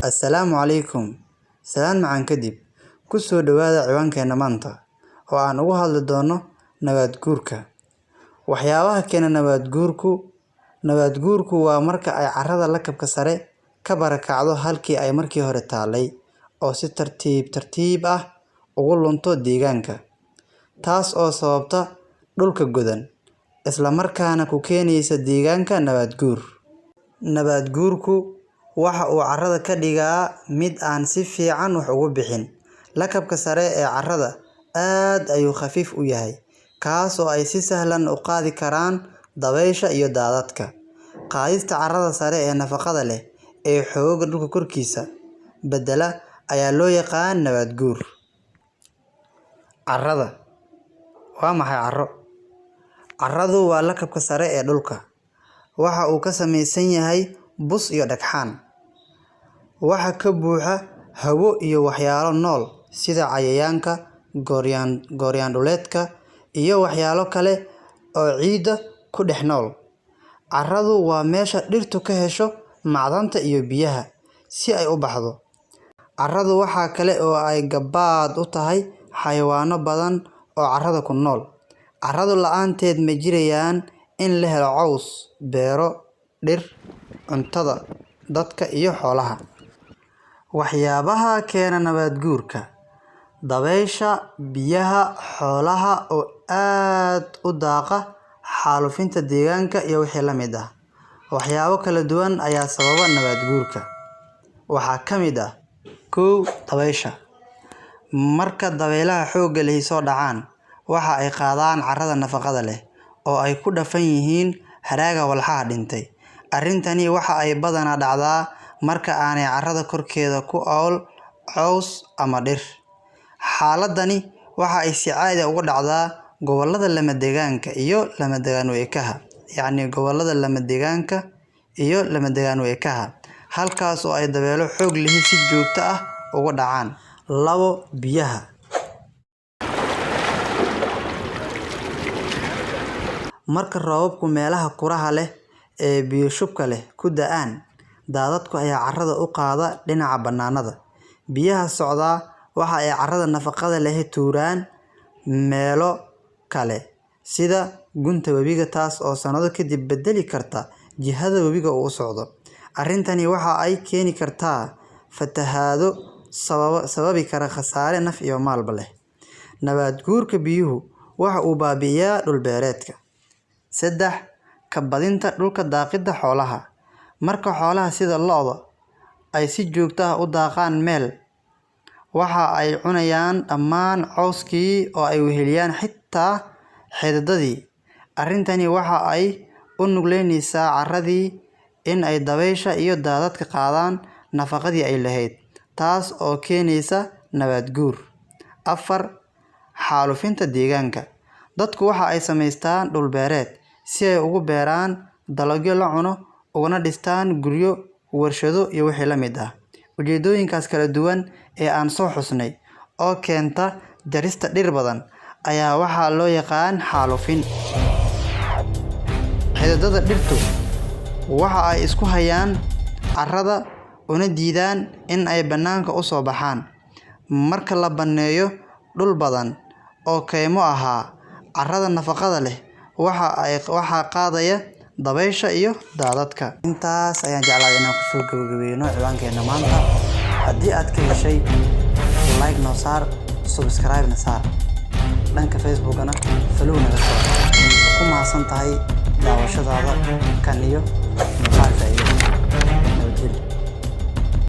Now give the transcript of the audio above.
Assalaamu calaykum. Salaan macaan kadib. Ku soo dhawaada ciwaankeena maanta oo aan uga hadli doono nabaad guurka. Waxyaabaha keena nabaad guurku waa marka ay carrada lakabka sare ka barakacdo halkii ay markii hore taalay oo si tartiib ah ugu lunto deegaanka. Taas oo sababta dhulka godan isla markaana ku keenaysa deegaanka nabaad guur. Nabaad guurku waxa uu carrada ka dhigaa mid aan si fiican wax ugu bixin. Lakabka sare ee carrada aad ayuu khafiif u yahay, kaas oo ay si sahlan u qaadi karaan dabaysha iyo daadadka. Qaadista carrada sare ee nafaqada leh ee xoogga dhulka korkiisa bedela ayaa loo yaqaan nabaad guur. Carrada waa maxay carro? Carradu waa lakabka sare ee dhulka. Waxa uu ka samaysan yahay bus iyo dhagxaan. Waxa ka buuxa hawo iyo waxyaalo nool sida cayayaanka, gooryaanduleedka iyo waxyaalo kale oo ciidda ku dhex nool. Carradu waa meesha dhirtu ka hesho macdanta iyo biyaha si ay u baxdo. Carradu waxa kale oo ay gabaad u tahay xayawaano badan oo carrada ku nool. Carradu la'aanteed ma jirayaan in la helo caws, beero, dhir, cuntada dadka iyo xoolaha. Waxyaabaha keena nabaad guurka: dabaysha, biyaha, xoolaha oo aad u daaqa, xaalufinta deegaanka iyo wixii la mid ah. Waxyaabo kala duwan ayaa sababa nabaad guurka. Waxaa ka mid ah 1. Dabaysha. Marka dabaylaha xoogga leh soo dhacaan, waxa ay qaadaan carrada nafaqada leh oo ay ku dhafan yihiin haraaga walxaha dhintay. Arrintani waxa ay badanaa dhacdaa marka aanay carrada korkeeda ku ool caws ama dhir. Xaaladani waxa ay si caadi ah uga dhacdaa gobollada lamadegaanka iyo lamadegaan-u-ekaha, halkaas oo ay dabaylo xoog leh si joogto ah uga dhacaan. 2. Biyaha. Marka roobabku meelaha kuraha leh ee biyo shubka leh ku da'aan, daadadku ayaa carrada u qaada dhinaca bannaanada. Biyaha socda waxa ay carrada nafaqada leh tuuraan meelo kale sida gunta webiga, taas oo sanado kadib bedeli karta jihada webiga u socdo. Arrintani waxa ay keeni kartaa fatahaado sababi kara khasaare naf iyo maalba leh. Nabaad guurka biyuhu waxa uu baabi'iyaa dhul beereedka. 3. Ka badinta dhulka daaqidda xoolaha. Marka xoolaha sida lo'da ay si joogto ah u daaqaan meel, waxa ay cunayaan dhammaan cawskii oo ay weheliyaan xitaa xididadii. Arrintani waxa ay u nugleynaysaa carradii in ay dabaysha iyo daadadka qaadaan nafaqadii ay lahayd, taas oo keenaysa nabaad guur. 4. Xaalufinta deegaanka. Dadku waxa ay samaystaan dhul beereed si ay ugu beeraan dalagyo la cuno, uguna dhistaan guryo, warshado iyo wixii la mid ah. Ujeedooyinkaas kala duwan ee aan soo xusnay oo keenta jarista dhir badan ayaa waxaa loo yaqaan xaalufin. Xididada dhirtu waxa ay isku hayaan carrada una diidaan in ay bannaanka u soo baxaan. Marka la banneeyo dhul badan oo kaymo ahaa, carrada nafaqada leh waxa qaadaya dabaysha iyo daadadka. Intaas ayaan jeclahay inaan ku soo gabagabeeyo ciwaankeena maanta. Haddii aad ka heshay, like noo saar, subscribe na saar. Dhanka Facebook-na follow naga saar. Ku mahadsan tahay daawashadaada kan iyo muuqaalka iyo nabadgelyo.